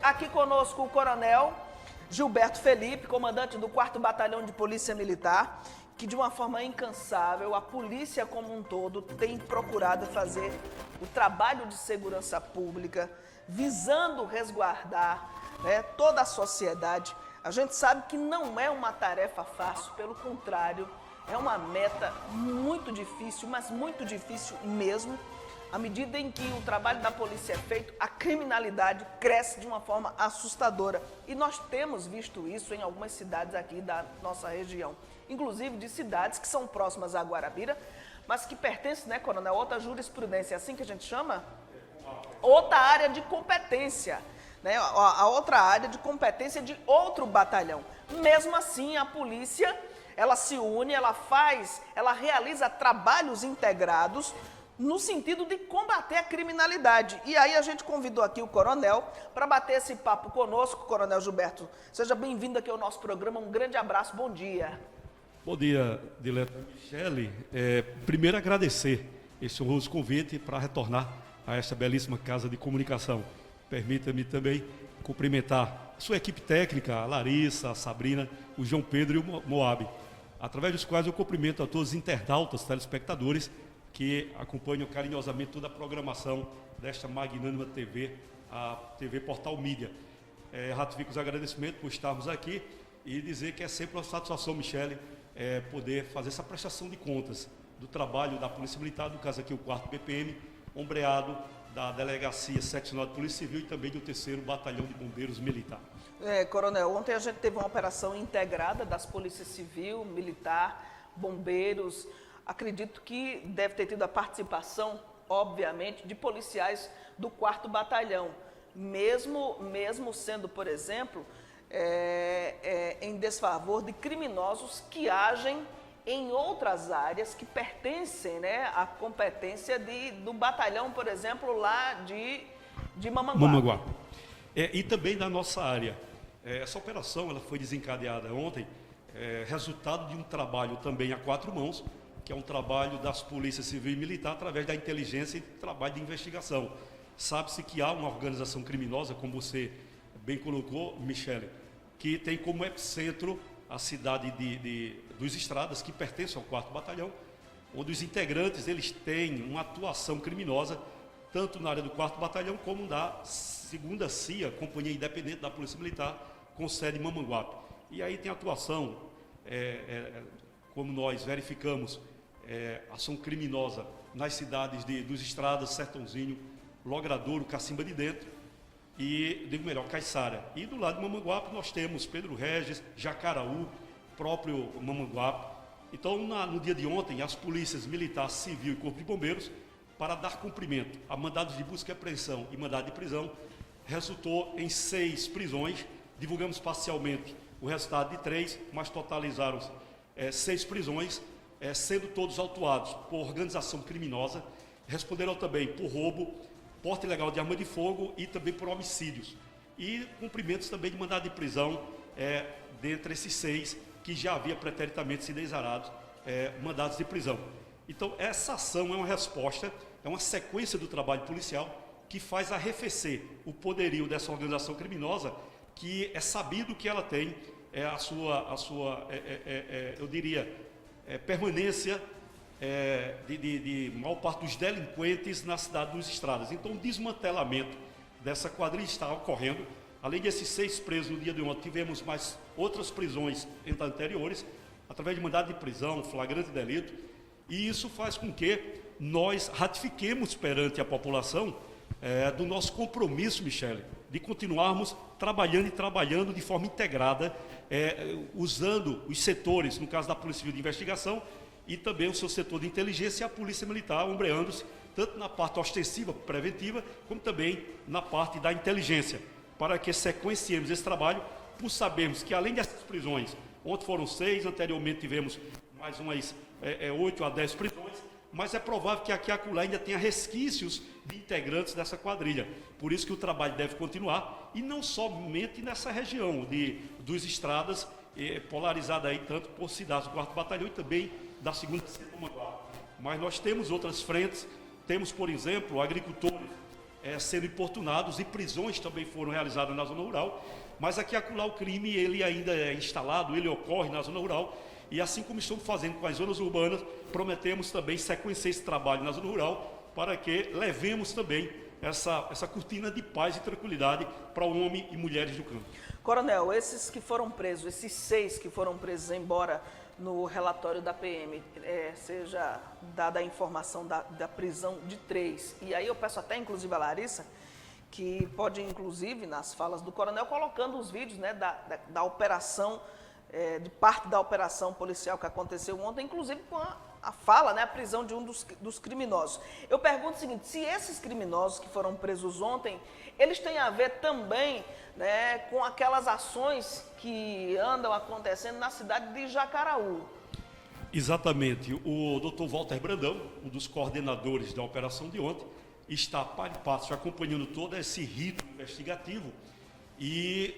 Aqui conosco o coronel Gilberto Felipe, comandante do 4º Batalhão de Polícia Militar, que de uma forma incansável, a polícia como um todo tem procurado fazer o trabalho de segurança pública, visando resguardar, toda a sociedade. A gente sabe que não é uma tarefa fácil, pelo contrário, é uma meta muito difícil, mas muito difícil mesmo. À medida em que o trabalho da polícia é feito, a criminalidade cresce de uma forma assustadora. E nós temos visto isso em algumas cidades aqui da nossa região, inclusive de cidades que são próximas a Guarabira, mas que pertencem, né, coronel, outra jurisprudência, é assim que a gente chama? Outra área de competência, né? A outra área de competência de outro batalhão. Mesmo assim, a polícia, ela se une, ela realiza trabalhos integrados no sentido de combater a criminalidade. E aí a gente convidou aqui o coronel para bater esse papo conosco. Coronel Gilberto, seja bem-vindo aqui ao nosso programa. Um grande abraço, bom dia. Bom dia, dileta Michele. Primeiro agradecer esse honroso convite para retornar a esta belíssima casa de comunicação. Permita-me também cumprimentar a sua equipe técnica, a Larissa, a Sabrina, o João Pedro e o Moab, através dos quais eu cumprimento a todos os internautas, telespectadores, que acompanham carinhosamente toda a programação desta magnânima TV, a TV Portal Mídia. Ratifico os agradecimentos por estarmos aqui e dizer que é sempre uma satisfação, Michele, poder fazer essa prestação de contas do trabalho da Polícia Militar, no caso aqui o 4º BPM, ombreado da Delegacia Seccional de Polícia Civil e também do 3º Batalhão de Bombeiros Militar. Coronel, ontem a gente teve uma operação integrada das Polícias Civil, Militar, Bombeiros. Acredito que deve ter tido a participação, obviamente, de policiais do 4º Batalhão, mesmo sendo, por exemplo, em desfavor de criminosos que agem em outras áreas que pertencem, né, à competência do batalhão, por exemplo, lá de Mamanguape. E também da nossa área. Essa operação ela foi desencadeada ontem, resultado de um trabalho também a 4 mãos, que é um trabalho das polícias civil e militar através da inteligência e trabalho de investigação. Sabe-se que há uma organização criminosa, como você bem colocou, Michele, que tem como epicentro a cidade dos Estradas, que pertence ao 4º Batalhão, onde os integrantes eles têm uma atuação criminosa, tanto na área do 4º Batalhão, como da 2ª CIA, Companhia Independente da Polícia Militar, com sede em Mamanguape. E aí tem atuação, como nós verificamos, ação criminosa nas cidades dos Estradas, Sertãozinho, Logradouro, Cacimba de Dentro e, digo melhor, Caiçara. E do lado de Mamanguape nós temos Pedro Regis, Jacaraú, próprio Mamanguape. Então, no dia de ontem, as polícias militar, civil e corpo de bombeiros, para dar cumprimento a mandados de busca e apreensão e mandado de prisão, resultou em 6 prisões. Divulgamos parcialmente o resultado de 3, mas totalizaram-se 6 prisões, sendo todos autuados por organização criminosa. Responderam também por roubo, porte ilegal de arma de fogo e também por homicídios. E cumprimentos também de mandado de prisão, dentre esses 6 que já havia preternitamente sido exarados, mandados de prisão. Então, essa ação é uma resposta, é uma sequência do trabalho policial que faz arrefecer o poderio dessa organização criminosa, que é sabido que ela tem a sua eu diria, permanência de maior parte dos delinquentes na cidade dos Estradas. Então, o desmantelamento dessa quadrilha está ocorrendo. Além desses 6 presos no dia de ontem, tivemos mais outras prisões anteriores, através de mandado de prisão, flagrante delito, e isso faz com que nós ratifiquemos perante a população do nosso compromisso, Michele, de continuarmos trabalhando de forma integrada, usando os setores, no caso da Polícia Civil de Investigação, e também o seu setor de inteligência e a Polícia Militar, ombreando-se tanto na parte ostensiva, preventiva, como também na parte da inteligência, para que sequenciemos esse trabalho, por sabermos que além dessas prisões, ontem foram 6, anteriormente tivemos mais umas 8 a 10 prisões, mas é provável que aqui e acolá ainda tenha resquícios de integrantes dessa quadrilha. Por isso que o trabalho deve continuar, e não somente nessa região dos Estradas, polarizada aí tanto por cidades do 4º Batalhão e também da 2ª Mamanguape. Mas nós temos outras frentes, temos, por exemplo, agricultores sendo importunados, e prisões também foram realizadas na zona rural, mas aqui acolá o crime ele ainda é instalado, ele ocorre na zona rural, e assim como estamos fazendo com as zonas urbanas, prometemos também sequenciar esse trabalho na zona rural, para que levemos também essa cortina de paz e tranquilidade para homens e mulheres do campo. Coronel, esses que foram presos, esses 6 que foram presos, embora no relatório da PM seja dada a informação da prisão de 3, e aí eu peço até inclusive a Larissa, que pode inclusive nas falas do coronel, colocando os vídeos, né, da operação, de parte da operação policial que aconteceu ontem, inclusive com a fala, né, a prisão de um dos criminosos. Eu pergunto o seguinte, se esses criminosos que foram presos ontem, eles têm a ver também, né, com aquelas ações que andam acontecendo na cidade de Jacaraú. Exatamente. O Dr. Walter Brandão, um dos coordenadores da operação de ontem, está par e passo acompanhando todo esse rito investigativo e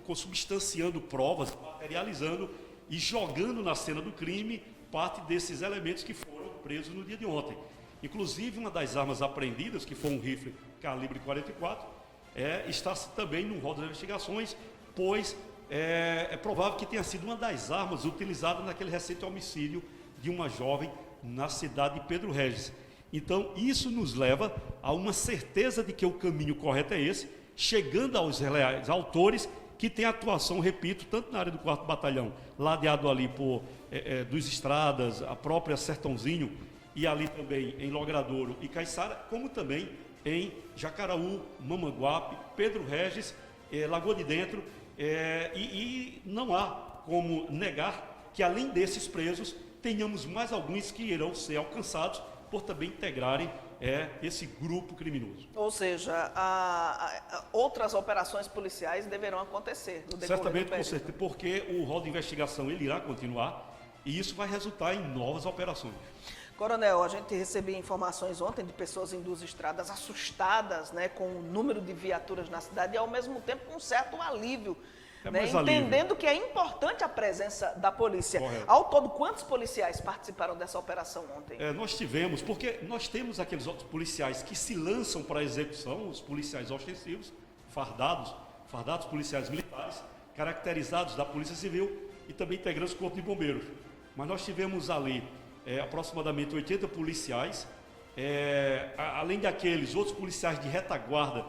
consubstanciando provas, materializando e jogando na cena do crime parte desses elementos que foram presos no dia de ontem. Inclusive, uma das armas apreendidas, que foi um rifle calibre 44, está também no rol das investigações, pois é provável que tenha sido uma das armas utilizadas naquele recente homicídio de uma jovem na cidade de Pedro Regis. Então, isso nos leva a uma certeza de que o caminho correto é esse, chegando aos reais autores que tem atuação, repito, tanto na área do 4º Batalhão, ladeado ali por dos Estradas, a própria Sertãozinho, e ali também em Logradouro e Caiçara, como também em Jacaraú, Mamanguape, Pedro Regis, Lagoa de Dentro, e não há como negar que, além desses presos, tenhamos mais alguns que irão ser alcançados por também integrarem esse grupo criminoso. Ou seja, outras operações policiais deverão acontecer no decorrer certamente, do período. com certeza, porque o rol de investigação ele irá continuar e isso vai resultar em novas operações. Coronel, a gente recebia informações ontem de pessoas em 2 estradas assustadas, né, com o número de viaturas na cidade e, ao mesmo tempo, com um certo alívio, né, entendendo que é importante a presença da polícia. Correto. Ao todo, quantos policiais participaram dessa operação ontem? Nós tivemos, porque nós temos aqueles outros policiais que se lançam para a execução, os policiais ostensivos, fardados policiais militares, caracterizados da Polícia Civil e também integrantes do Corpo de Bombeiros. Mas nós tivemos ali aproximadamente 80 policiais, além daqueles outros policiais de retaguarda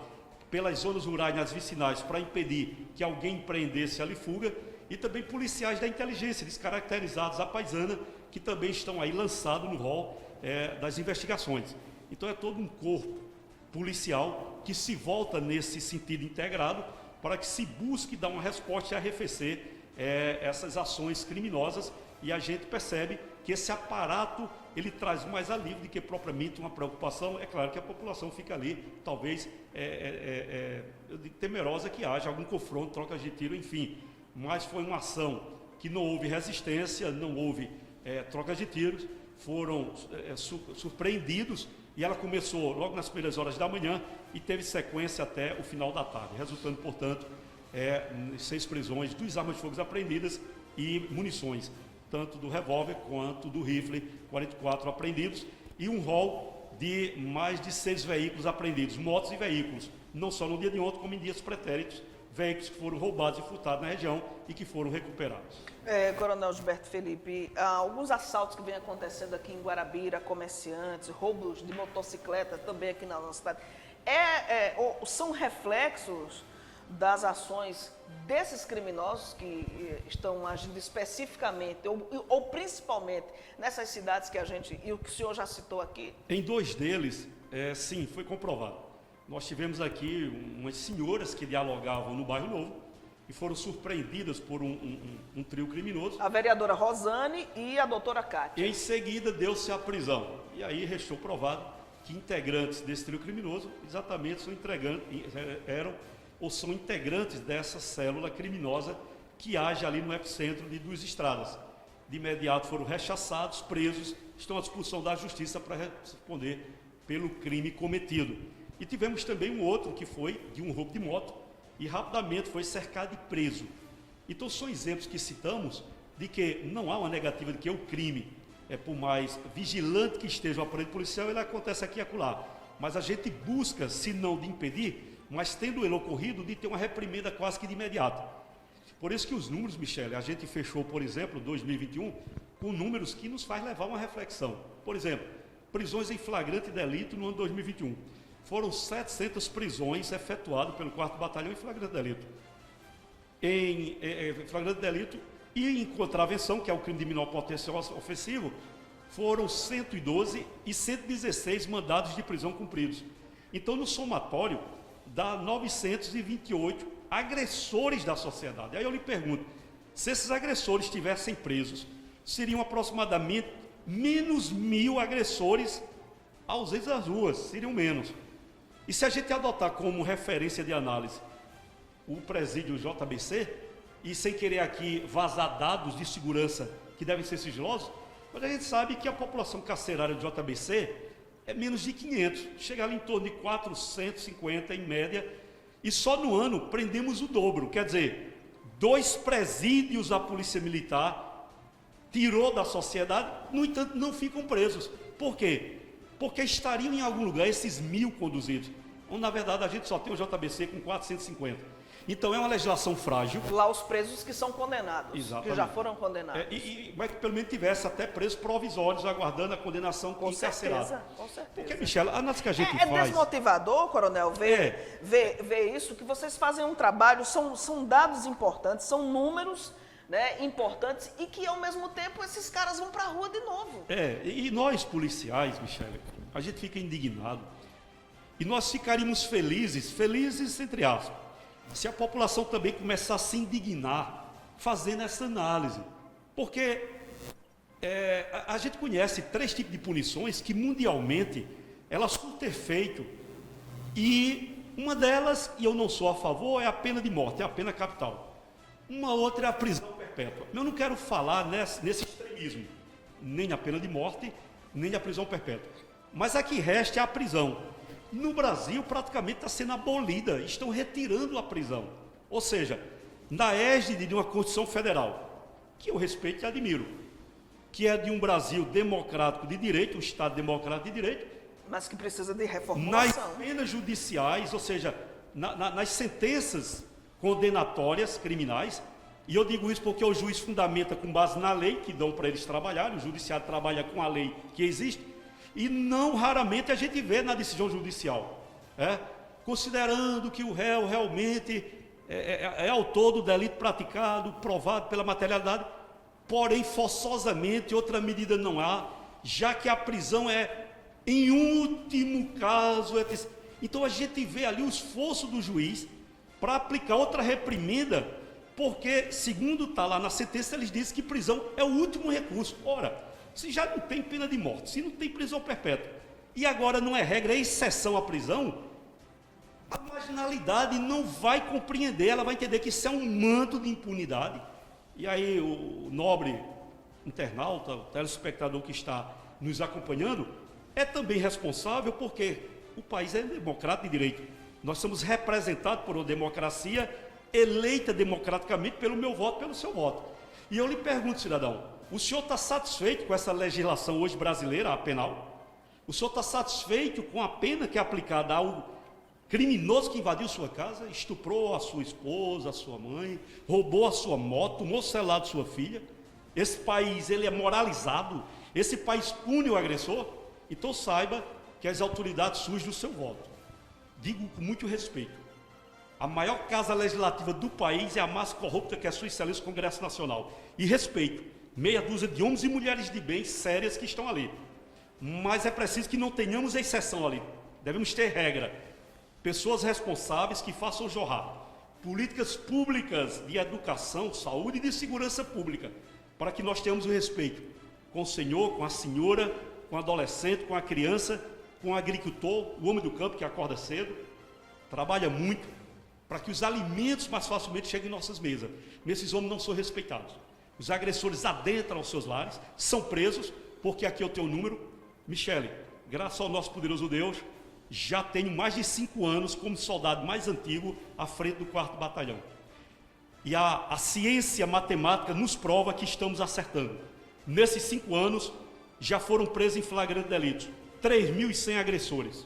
pelas zonas rurais nas vicinais para impedir que alguém empreendesse ali fuga, e também policiais da inteligência, descaracterizados à paisana, que também estão aí lançados no rol das investigações. Então é todo um corpo policial que se volta nesse sentido integrado para que se busque dar uma resposta e arrefecer essas ações criminosas, e a gente percebe que esse aparato ele traz mais alívio do que propriamente uma preocupação. É claro que a população fica ali, talvez temerosa que haja algum confronto, troca de tiro, enfim. Mas foi uma ação que não houve resistência, não houve troca de tiros, foram surpreendidos, e ela começou logo nas primeiras horas da manhã e teve sequência até o final da tarde, resultando, portanto, 6 prisões, 2 armas de fogo apreendidas e munições, tanto do revólver quanto do rifle 44 apreendidos, e um rol de mais de 6 veículos apreendidos, motos e veículos, não só no dia de ontem, como em dias pretéritos, veículos que foram roubados e furtados na região e que foram recuperados. Coronel Gilberto Felipe, alguns assaltos que vêm acontecendo aqui em Guarabira, comerciantes, roubos de motocicletas também aqui na nossa cidade, são reflexos das ações desses criminosos que estão agindo especificamente ou principalmente nessas cidades que a gente, e o que o senhor já citou aqui? Em 2 deles, sim, foi comprovado. Nós tivemos aqui umas senhoras que dialogavam no Bairro Novo e foram surpreendidas por um trio criminoso. A vereadora Rosane e a doutora Cátia. Em seguida, deu-se a prisão. E aí restou provado que integrantes desse trio criminoso exatamente são integrantes dessa célula criminosa que age ali no epicentro de 2 estradas. De imediato foram rechaçados, presos, estão à disposição da justiça para responder pelo crime cometido. E tivemos também um outro que foi de um roubo de moto e rapidamente foi cercado e preso. Então são exemplos que citamos de que não há uma negativa de que o crime, por mais vigilante que esteja o aparelho policial, ele acontece aqui e acolá. mas a gente busca, se não de impedir, mas tendo ele ocorrido, de ter uma reprimenda quase que de imediato. Por isso que os números, Michele, a gente fechou, por exemplo, 2021, com números que nos faz levar uma reflexão. Por exemplo, prisões em flagrante delito no ano 2021. Foram 700 prisões efetuadas pelo 4º Batalhão em flagrante delito. Em flagrante delito e em contravenção, que é o crime de menor potencial ofensivo, foram 112 e 116 mandados de prisão cumpridos. Então, no somatório, dá 928 agressores da sociedade. Aí eu lhe pergunto, se esses agressores estivessem presos, seriam aproximadamente menos 1.000 agressores ausentes das ruas, seriam menos. E se a gente adotar como referência de análise o presídio JBC, e sem querer aqui vazar dados de segurança que devem ser sigilosos, mas a gente sabe que a população carcerária de JBC é menos de 500, chega ali em torno de 450 em média, e só no ano prendemos o dobro, quer dizer, 2 presídios da Polícia Militar tirou da sociedade, no entanto não ficam presos. Por quê? Porque estariam em algum lugar esses 1.000 conduzidos, onde na verdade a gente só tem o JBC com 450. Então é uma legislação frágil. Lá os presos que são condenados, exatamente, que já foram condenados. Mas que pelo menos tivesse até presos provisórios, aguardando a condenação com encarcerado. Certeza, com certeza. Porque, Michele, a análise que a gente faz... É desmotivador, coronel, ver isso, que vocês fazem um trabalho, são dados importantes, são números, né, importantes, e que ao mesmo tempo esses caras vão para a rua de novo. E nós policiais, Michele, a gente fica indignado. E nós ficaríamos felizes entre aspas, se a população também começar a se indignar fazendo essa análise. Porque a gente conhece 3 tipos de punições que mundialmente elas surtem efeito. E uma delas, e eu não sou a favor, é a pena de morte, é a pena capital. Uma outra é a prisão perpétua. Eu não quero falar nesse extremismo, nem a pena de morte, nem a prisão perpétua. Mas a que resta é a prisão. No Brasil, praticamente está sendo abolida, estão retirando a prisão. Ou seja, na égide de uma Constituição Federal, que eu respeito e admiro, que é de um Brasil democrático de direito, um Estado democrático de direito, mas que precisa de reformulação. Nas penas judiciais, ou seja, nas sentenças condenatórias criminais, e eu digo isso porque o juiz fundamenta com base na lei que dão para eles trabalharem, o judiciário trabalha com a lei que existe, e não raramente a gente vê na decisão judicial, considerando que o réu realmente é autor do delito praticado, provado pela materialidade, porém forçosamente outra medida não há, já que a prisão é em último caso. Então a gente vê ali o esforço do juiz para aplicar outra reprimenda, porque segundo está lá na sentença, eles dizem que prisão é o último recurso. Ora, se já não tem pena de morte, se não tem prisão perpétua, e agora não é regra, é exceção à prisão, a marginalidade não vai compreender, ela vai entender que isso é um manto de impunidade. E aí o nobre internauta, o telespectador que está nos acompanhando, é também responsável porque o país é democrático de direito. Nós somos representados por uma democracia eleita democraticamente pelo meu voto, pelo seu voto. E eu lhe pergunto, cidadão, o senhor está satisfeito com essa legislação hoje brasileira, a penal? O senhor está satisfeito com a pena que é aplicada ao criminoso que invadiu sua casa, estuprou a sua esposa, a sua mãe, roubou a sua moto, tomou o celular de sua filha? Esse país, ele é moralizado? Esse país pune o agressor? Então saiba que as autoridades surgem do seu voto. Digo com muito respeito. A maior casa legislativa do país é a mais corrupta, que é a Sua Excelência Congresso Nacional. E respeito. Meia dúzia de homens e mulheres de bem sérias que estão ali. Mas é preciso que não tenhamos exceção ali. Devemos ter regra. Pessoas responsáveis que façam jorrar políticas públicas de educação, saúde e de segurança pública, para que nós tenhamos o respeito com o senhor, com a senhora, com o adolescente, com a criança, com o agricultor, o homem do campo que acorda cedo, trabalha muito, para que os alimentos mais facilmente cheguem em nossas mesas. Esses homens não são respeitados. Os agressores adentram aos seus lares, são presos, porque aqui eu tenho o número. Michele, graças ao nosso poderoso Deus, já tenho mais de 5 anos como soldado mais antigo à frente do 4º Batalhão. E a ciência matemática nos prova que estamos acertando. Nesses 5 anos, já foram presos em flagrante delito 3.100 agressores.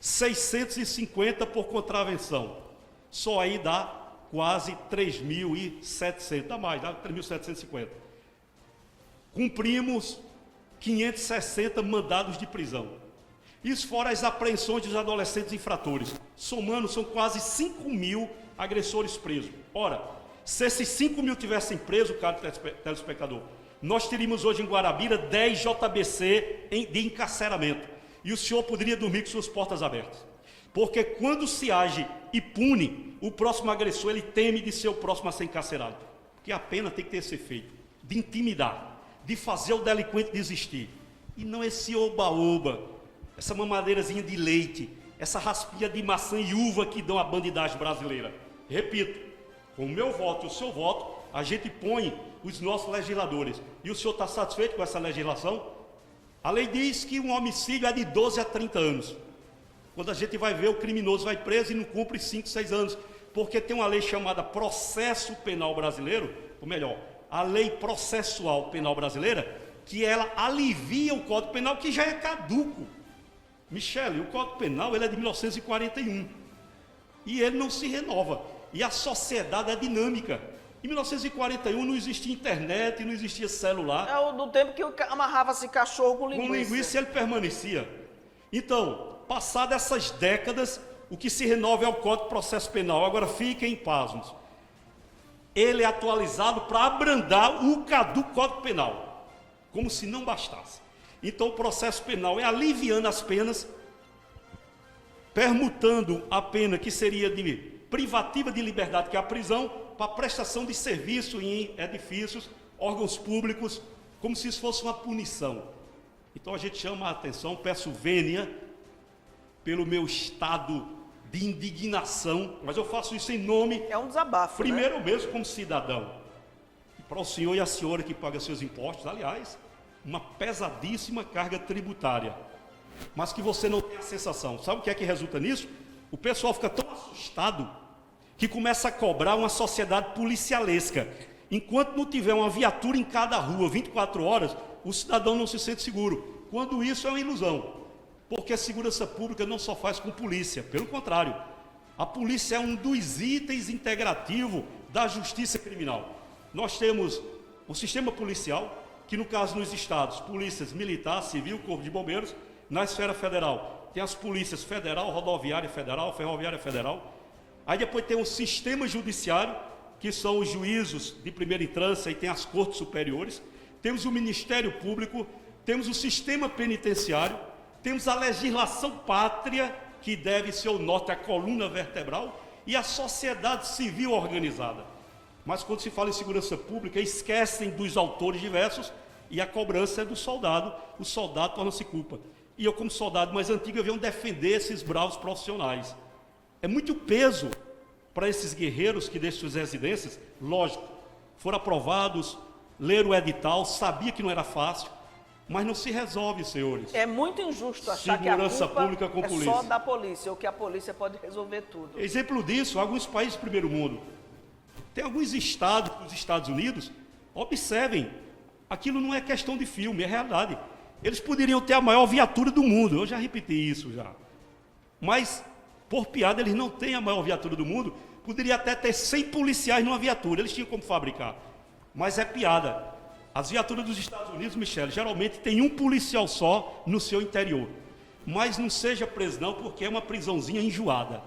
650 por contravenção. Só aí dá quase 3.700, dá mais, dá 3.750. Cumprimos 560 mandados de prisão. Isso fora as apreensões dos adolescentes infratores. Somando, são quase 5.000 agressores presos. Ora, se esses 5.000 tivessem preso, caro telespectador, nós teríamos hoje em Guarabira 10 JBC de encarceramento. E o senhor poderia dormir com suas portas abertas. Porque quando se age e pune, o próximo agressor, ele teme de ser o próximo a ser encarcerado. Porque a pena tem que ter esse efeito de intimidar, de fazer o delinquente desistir. E não esse oba-oba, essa mamadeirazinha de leite, essa raspinha de maçã e uva que dão a bandidagem brasileira. Repito, com o meu voto e o seu voto, a gente põe os nossos legisladores. E o senhor está satisfeito com essa legislação? A lei diz que um homicídio é de 12 a 30 anos. Quando a gente vai ver, o criminoso vai preso e não cumpre 5, 6 anos. Porque tem uma lei chamada Processo Penal Brasileiro, ou melhor, a Lei Processual Penal Brasileira, que ela alivia o Código Penal, que já é caduco. Michele, o Código Penal ele é de 1941. E ele não se renova. E a sociedade é dinâmica. Em 1941 não existia internet, não existia celular. É do tempo que amarrava-se cachorro com linguiça. Com linguiça ele permanecia. Então, passadas essas décadas, o que se renova é o Código de Processo Penal. Agora fiquem pasmos. Ele é atualizado para abrandar o caduco Código Penal. Como se não bastasse. Então o processo penal é aliviando as penas, permutando a pena que seria de privativa de liberdade, que é a prisão, para prestação de serviço em edifícios, órgãos públicos, como se isso fosse uma punição. Então a gente chama a atenção, peço vênia pelo meu estado de indignação, mas eu faço isso em nome... É um desabafo, primeiro mesmo como cidadão. E para o senhor e a senhora que pagam seus impostos, aliás, uma pesadíssima carga tributária, mas que você não tem a sensação. Sabe o que é que resulta nisso? O pessoal fica tão assustado que começa a cobrar uma sociedade policialesca. Enquanto não tiver uma viatura em cada rua 24 horas, o cidadão não se sente seguro. Quando isso é uma ilusão, porque a segurança pública não só faz com polícia, pelo contrário, a polícia é um dos itens integrativos da justiça criminal. Nós temos o sistema policial, que no caso nos estados, polícias militar, civil, corpo de bombeiros. Na esfera federal, tem as polícias federal, rodoviária federal, ferroviária federal. Aí depois tem o sistema judiciário, que são os juízos de primeira instância e tem as cortes superiores. Temos o Ministério Público, temos o sistema penitenciário, temos a legislação pátria, que deve ser o norte, a coluna vertebral, e a sociedade civil organizada. Mas quando se fala em segurança pública, esquecem dos autores diversos e a cobrança é do soldado. O soldado torna-se culpa. E eu, como soldado mais antigo, eu venho defender esses bravos profissionais. É muito peso para esses guerreiros que deixam suas residências. Lógico, foram aprovados, leram o edital, sabia que não era fácil, mas não se resolve, senhores. É muito injusto achar segurança que a pública com culpa é polícia. só da polícia, ou que a polícia pode resolver tudo. Exemplo disso, alguns países do primeiro mundo. Tem alguns estados dos Estados Unidos, observem, aquilo não é questão de filme, é realidade. Eles poderiam ter a maior viatura do mundo, eu já repeti isso já. Mas, por piada, eles não têm a maior viatura do mundo, poderia até ter 100 policiais numa viatura, eles tinham como fabricar. Mas é piada. As viaturas dos Estados Unidos, Michele, geralmente tem um policial só no seu interior. Mas não seja preso não, porque é uma prisãozinha enjoada.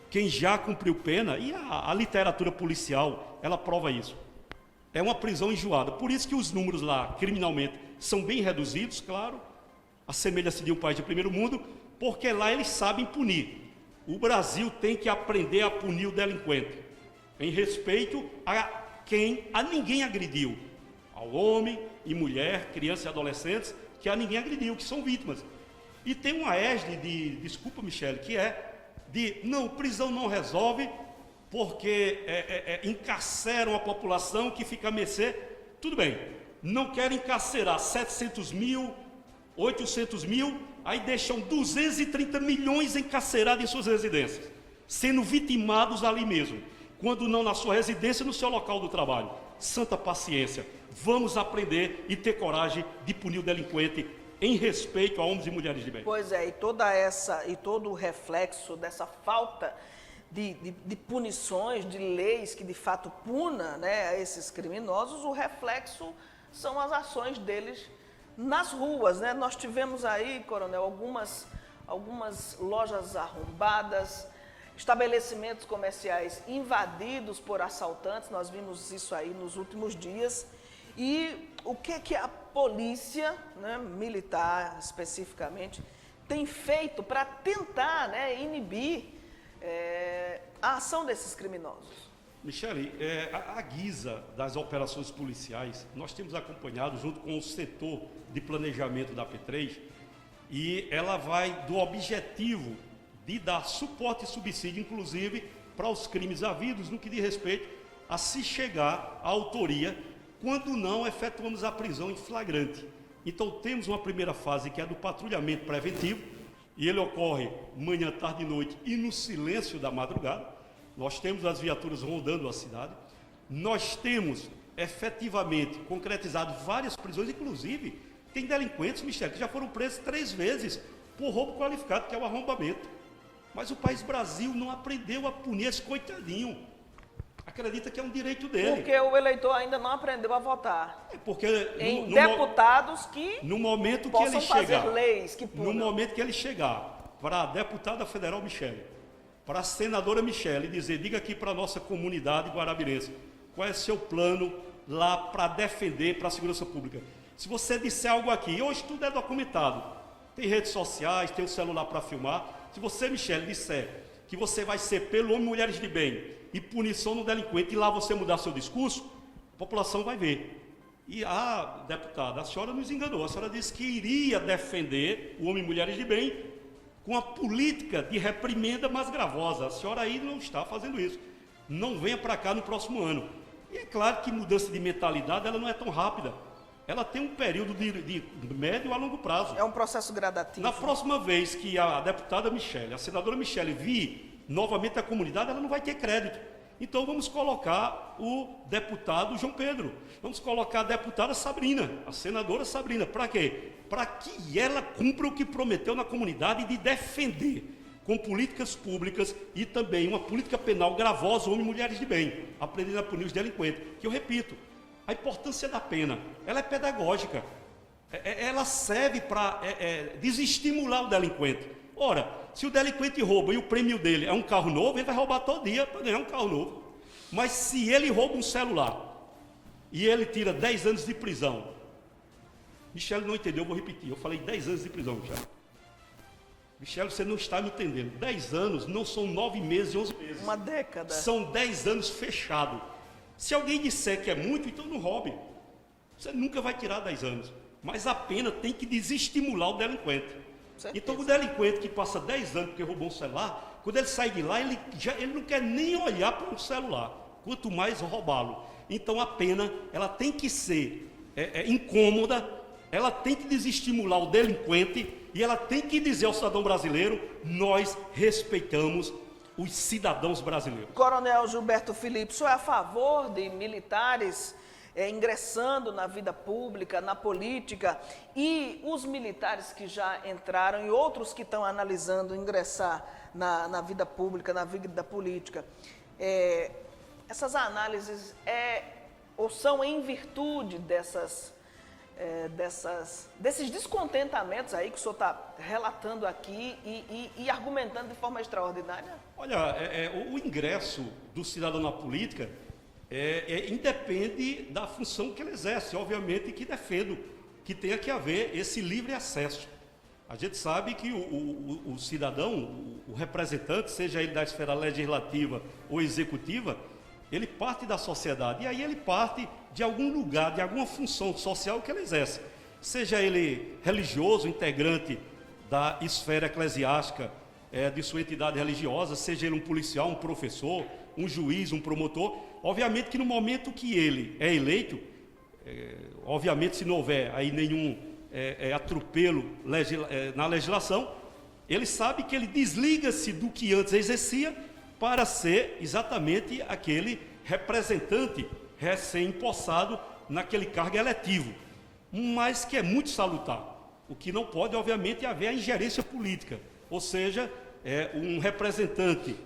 Quem já cumpriu pena, e a literatura policial, ela prova isso. É uma prisão enjoada. Por isso que os números lá, criminalmente, são bem reduzidos, claro. Assemelha-se de um país de primeiro mundo, porque lá eles sabem punir. O Brasil tem que aprender a punir o delinquente, em respeito a quem a ninguém agrediu. Ao homem e mulher, crianças e adolescentes, que a ninguém agrediu, que são vítimas. E tem uma égide de, desculpa, Michele, que é não, prisão não resolve, porque encarceram a população que fica a mercê. Tudo bem, não querem encarcerar 700 mil, 800 mil, aí deixam 230 milhões encarcerados em suas residências, sendo vitimados ali mesmo, quando não na sua residência, no seu local do trabalho. Santa paciência, vamos aprender e ter coragem de punir o delinquente em respeito a homens e mulheres de bem. Pois é, e todo o reflexo dessa falta de punições, de leis que de fato puna, né, esses criminosos, o reflexo são as ações deles nas ruas, né? Nós tivemos aí, coronel, algumas lojas arrombadas, estabelecimentos comerciais invadidos por assaltantes, nós vimos isso aí nos últimos dias. E o que a polícia, né, militar especificamente, tem feito para tentar, né, inibir a ação desses criminosos? Michele, à guisa das operações policiais, nós temos acompanhado junto com o setor de planejamento da P3, e ela vai do objetivo de dar suporte e subsídio, inclusive, para os crimes havidos no que diz respeito a se chegar à autoria, quando não efetuamos a prisão em flagrante. Então temos uma primeira fase que é do patrulhamento preventivo, e ele ocorre manhã, tarde e noite e no silêncio da madrugada. Nós temos as viaturas rondando a cidade, nós temos efetivamente concretizado várias prisões, inclusive tem delinquentes, Michele, que já foram presos 3 vezes por roubo qualificado, que é o arrombamento. Mas o país Brasil não aprendeu a punir esse coitadinho. Acredita que é um direito dele. Porque o eleitor ainda não aprendeu a votar. Porque em deputados que no momento que possam ele fazer chegar, leis que punam. no momento que ele chegar para a deputada federal Michele, para a senadora Michele, dizer, diga aqui para a nossa comunidade guarabirense, qual é o seu plano lá para defender, para a segurança pública. Se você disser algo aqui, hoje tudo é documentado, tem redes sociais, tem o celular para filmar. Se você, Michele, disser que você vai ser pelo homem e mulheres de bem e punição no delinquente, e lá você mudar seu discurso, a população vai ver. E deputada, a senhora nos enganou, a senhora disse que iria defender o homem e mulheres de bem com a política de reprimenda mais gravosa. A senhora aí não está fazendo isso. Não venha para cá no próximo ano. E é claro que mudança de mentalidade ela não é tão rápida. Ela tem um período de médio a longo prazo. É um processo gradativo. Na próxima vez que a deputada Michele, a senadora Michele vir novamente à comunidade, ela não vai ter crédito. Então vamos colocar o deputado João Pedro, vamos colocar a deputada Sabrina, a senadora Sabrina. Para quê? Para que ela cumpra o que prometeu na comunidade de defender com políticas públicas e também uma política penal gravosa homens e mulheres de bem, aprendendo a punir os delinquentes. Que eu repito, a importância da pena, ela é pedagógica, ela serve para desestimular o delinquente. Ora, se o delinquente rouba e o prêmio dele é um carro novo, ele vai roubar todo dia para ganhar um carro novo. Mas se ele rouba um celular e ele tira 10 anos de prisão, Michele não entendeu, eu vou repetir, eu falei 10 anos de prisão, Michele. Michele, você não está me entendendo, 10 anos não são 9 meses e 11 meses. Uma década. São 10 anos fechado. Se alguém disser que é muito, então não roube. Você nunca vai tirar 10 anos. Mas a pena tem que desestimular o delinquente. Certeza. Então o delinquente que passa 10 anos porque roubou um celular, quando ele sai de lá, ele não quer nem olhar para um celular, quanto mais roubá-lo. Então a pena ela tem que ser incômoda, ela tem que desestimular o delinquente e ela tem que dizer ao cidadão brasileiro, nós respeitamos os cidadãos brasileiros. Coronel Gilberto Felipe, o senhor é a favor de militares ingressando na vida pública, na política, e os militares que já entraram e outros que estão analisando ingressar na vida pública, na vida política, essas análises ou são em virtude desses descontentamentos aí que o senhor está relatando aqui e argumentando de forma extraordinária? Olha, o ingresso do cidadão na política independe da função que ele exerce, obviamente que defendo que tenha que haver esse livre acesso. A gente sabe que o cidadão, o representante, seja ele da esfera legislativa ou executiva, ele parte da sociedade, e aí ele parte de algum lugar, de alguma função social que ele exerce. Seja ele religioso, integrante da esfera eclesiástica de sua entidade religiosa, seja ele um policial, um professor, um juiz, um promotor. Obviamente que no momento que ele é eleito, obviamente se não houver aí nenhum atropelo na legislação, ele sabe que ele desliga-se do que antes exercia para ser exatamente aquele representante recém-empossado naquele cargo eletivo, mas que é muito salutar. O que não pode, obviamente, é haver a ingerência política, ou seja, um representante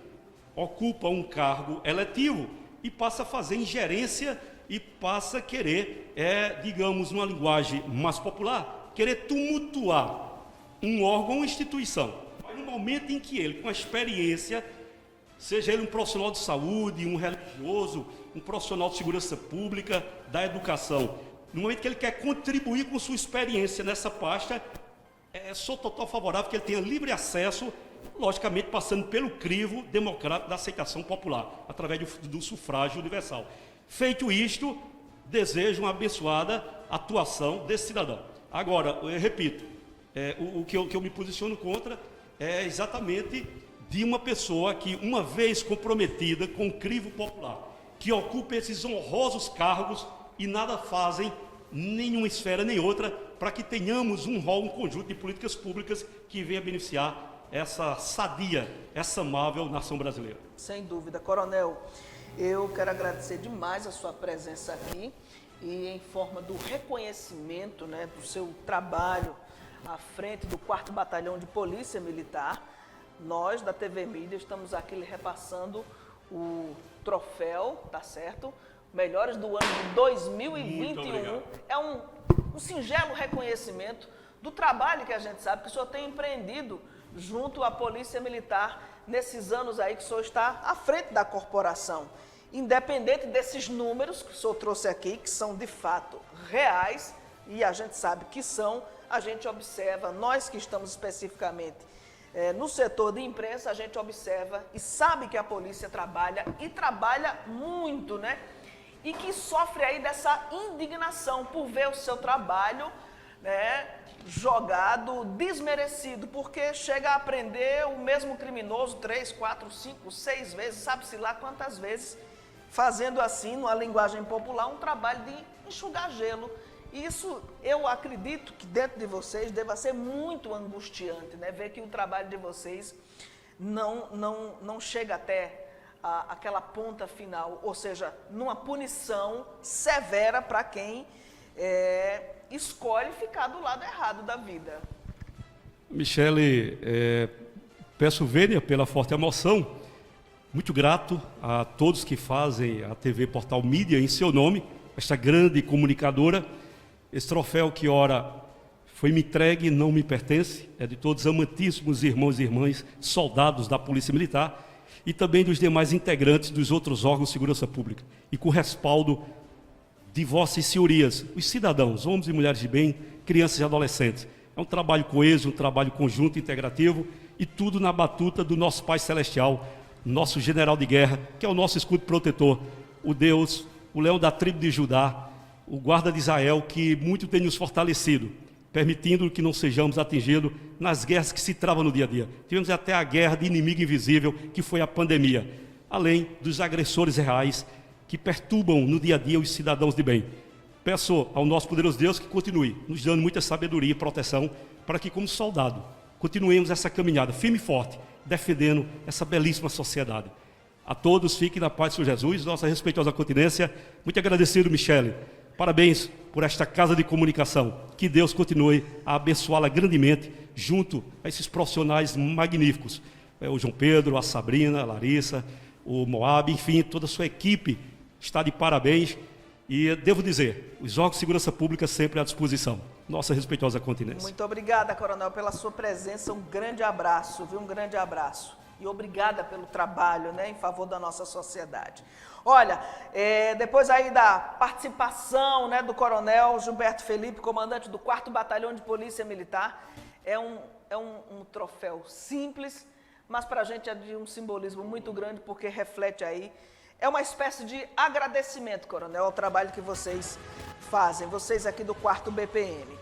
ocupa um cargo eletivo e passa a fazer ingerência e passa a querer, digamos, numa linguagem mais popular, querer tumultuar um órgão ou instituição. Mas no momento em que ele, com a experiência, seja ele um profissional de saúde, um religioso, um profissional de segurança pública, da educação, no momento que ele quer contribuir com sua experiência nessa pasta, sou total favorável que ele tenha livre acesso, logicamente passando pelo crivo democrático da aceitação popular, através do sufrágio universal. Feito isto, desejo uma abençoada atuação desse cidadão. Agora, eu repito, o que eu me posiciono contra é exatamente de uma pessoa que, uma vez comprometida com o crivo popular, que ocupa esses honrosos cargos e nada fazem, nenhuma esfera nem outra, para que tenhamos um conjunto de políticas públicas que venha beneficiar essa sadia, essa amável nação brasileira. Sem dúvida. Coronel, eu quero agradecer demais a sua presença aqui e em forma do reconhecimento, né, do seu trabalho à frente do 4º Batalhão de Polícia Militar. Nós, da TV Mídia, estamos aqui lhe repassando o troféu, tá certo? Melhores do ano de 2021. É um singelo reconhecimento do trabalho que a gente sabe que o senhor tem empreendido junto à Polícia Militar nesses anos aí que o senhor está à frente da corporação. Independente desses números que o senhor trouxe aqui, que são de fato reais, e a gente sabe que são, a gente observa, nós que estamos especificamente no setor de imprensa, a gente observa e sabe que a polícia trabalha, e trabalha muito, né? E que sofre aí dessa indignação por ver o seu trabalho, né, jogado, desmerecido, porque chega a prender o mesmo criminoso 3, 4, 5, 6 vezes, sabe-se lá quantas vezes, fazendo assim, numa linguagem popular, um trabalho de enxugar gelo. E isso, eu acredito que dentro de vocês deva ser muito angustiante, né? Ver que o trabalho de vocês não chega até aquela ponta final, ou seja, numa punição severa para quem escolhe ficar do lado errado da vida. Michele, peço vênia pela forte emoção, muito grato a todos que fazem a TV Portal Mídia em seu nome, esta grande comunicadora. Esse troféu que ora foi me entregue não me pertence, é de todos os amantíssimos irmãos e irmãs, soldados da Polícia Militar e também dos demais integrantes dos outros órgãos de segurança pública, e com respaldo de vossas senhorias, os cidadãos, homens e mulheres de bem, crianças e adolescentes. É um trabalho coeso, um trabalho conjunto, integrativo, e tudo na batuta do nosso Pai Celestial, nosso general de guerra, que é o nosso escudo protetor, o Deus, o leão da tribo de Judá, o guarda de Israel, que muito tem nos fortalecido, permitindo que não sejamos atingidos nas guerras que se travam no dia a dia. Tivemos até a guerra de inimigo invisível, que foi a pandemia, além dos agressores reais que perturbam no dia a dia os cidadãos de bem. Peço ao nosso poderoso Deus que continue nos dando muita sabedoria e proteção para que, como soldado, continuemos essa caminhada firme e forte, defendendo essa belíssima sociedade. A todos, fiquem na paz do Senhor Jesus, nossa respeitosa continência. Muito agradecido, Michele. Parabéns por esta casa de comunicação. Que Deus continue a abençoá-la grandemente, junto a esses profissionais magníficos. O João Pedro, a Sabrina, a Larissa, o Moab, enfim, toda a sua equipe está de parabéns. E devo dizer, os órgãos de segurança pública sempre à disposição. Nossa respeitosa continência. Muito obrigada, Coronel, pela sua presença. Um grande abraço, viu? Um grande abraço. E obrigada pelo trabalho, né, em favor da nossa sociedade. Olha, depois aí da participação, né, do Coronel Gilberto Felipe, comandante do 4º Batalhão de Polícia Militar, é um troféu simples, mas para a gente é de um simbolismo muito grande, porque reflete aí, é uma espécie de agradecimento, Coronel, ao trabalho que vocês fazem, vocês aqui do 4º BPM.